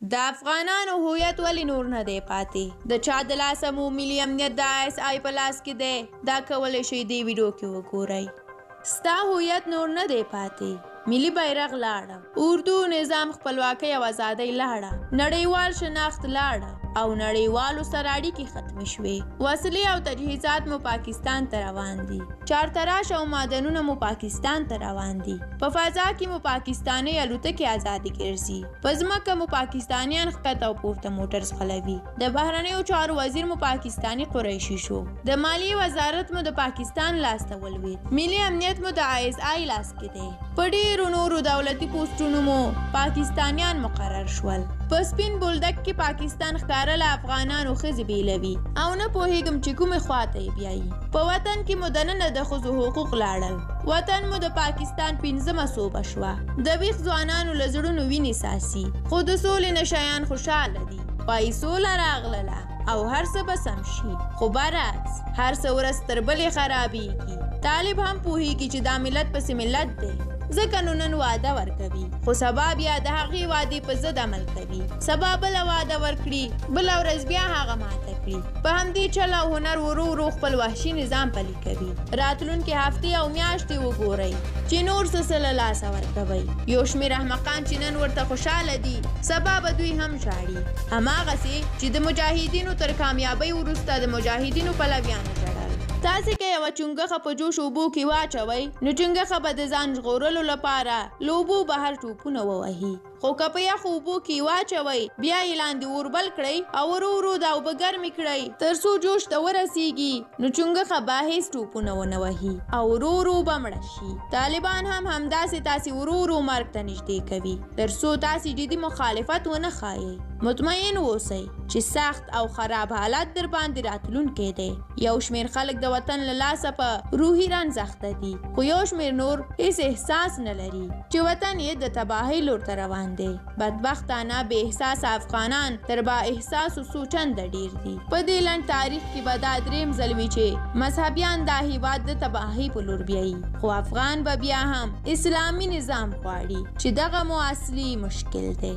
د افغانانو هویت ولې نور نه دی پاتې؟ د چا د لاسه مو ملي امنیت د ISI په لاس کې دی؟ دا کولی شئ دې ویډیو کې وګورئ. ستا هویت نور نه دی پاتې، ملي بیرغ لاړه، اردو نظام خپلواکۍ او ازادۍ لاړه، نړیوال شناخت لاړه او نړیوالو سره اړیکې ختمې شوې. وسلې او تجهیزات مو پاکستان ته روان دي، چارتراش او معدنونه مو پاکستان ته روان دي، په فضا کې مو پاکستاني الوتکې ازادې ګرځي، په ځمکه مو پاکستانیان ښکته او پورته موټر ځغلوي، د بهرنیو چارو وزیر مو پاکستاني قریشي شو، د مالیې وزارت مو د پاکستان لاس ته ولوېد، ملي امنیت مو د ISI لاس کې دی، په ډېرو نورو دولتي پوسټونو مو پاکستانیان مقرر شول. په سپین بولدک کې پاکستان ښکاره له افغانانو ښځې بیلوي او نه پوهېږم چې کومې خواته یې بیایي. په وطن کې مو دننه د ښځو حقوق لاړل، وطن مو د پاکستان 5مه صوبه شوه، د ویښ ځوانانو له زړونو وینې ساسي، خو د سولې نه شیان خوشحاله دي. وایي سوله راغلله او هر څه به سم شي، خو برعکس هر څه ورځ تر بلې خرابېږي. طالب هم پوهېږي چې دا ملت پسې ملت دی، ځکه نو نن واده ورکوي، خو سبا بیا د هغې وعدې په ضد عمل کوي. سبا بله واده ورکړي، بله ورځ بیا هغه ماته کړي. په همدې چل او هنر ورو ورو خپل وحشي نظام پلي کوي. راتلونکې هفتې او میاشتې وګورئ چې نور څه له لاسه ورکوئ. یو شمېر احمقان چې نن ورته خوشحاله دي، سبا به دوی هم ژاړي، هماغسې چې د مجاهدینو تر کامیابۍ وروسته د مجاهدینو پلویانو ژړل. تاسې که یوه چونګښه په جوش اوبو کې واچوئ، نو چونګښه به د ځان ژغورلو لپاره له اوبو بهر ټوپونه ووهي، خو که په یخو اوبو کې واچوئ، بیا یې لاندې اوربل کړئ او ورو ورو دا اوبه ګرمې کړئ تر څو جوش ته ورسیږي، نو چونګښه به هېڅ ټوپونه ونه وهي او ورو ورو به مړه شي. طالبان هم همداسې تاسې ورو ورو مرګ ته نږدې کوي تر څو تاسې جدي مخالفت ونه ښایئ. مطمئن اوسئ چې سخت او خراب حالت در باندې راتلونکی دی. یو شمېر خلک د وطن له لاسه په روحي رنځ اخته دي، خو یو شمېر نور هېڅ احساس نه لري چې وطن یې د تباهۍ لور ته روان دی. بدبختانه بې احساسه افغانان تر با احساسو سوچنده ډېر دي. په دې لنډ تاریخ کې به دا درېیم ځل وي چې مذهبیان دا هېواد د تباهۍ په لور بیایي، خو افغان به بیا هم اسلامي نظام غواړي چې دغه مو اصلي مشکل دی.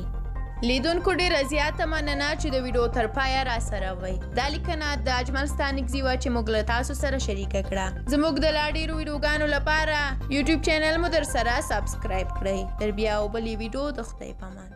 لیدونکو ډېره زیاته مننه چې د ویډیو تر پایه راسره وئ. دا لیکنه د اجمل ستانکزي وه چې موږ له تاسو سره شریکه کړه. زموږ د لا ډېرو ویډیوګانو لپاره یوټیوب چینل مو در سره سبسکرایب کړئ. تر بیا او بلې ویډیو د خدای په امان.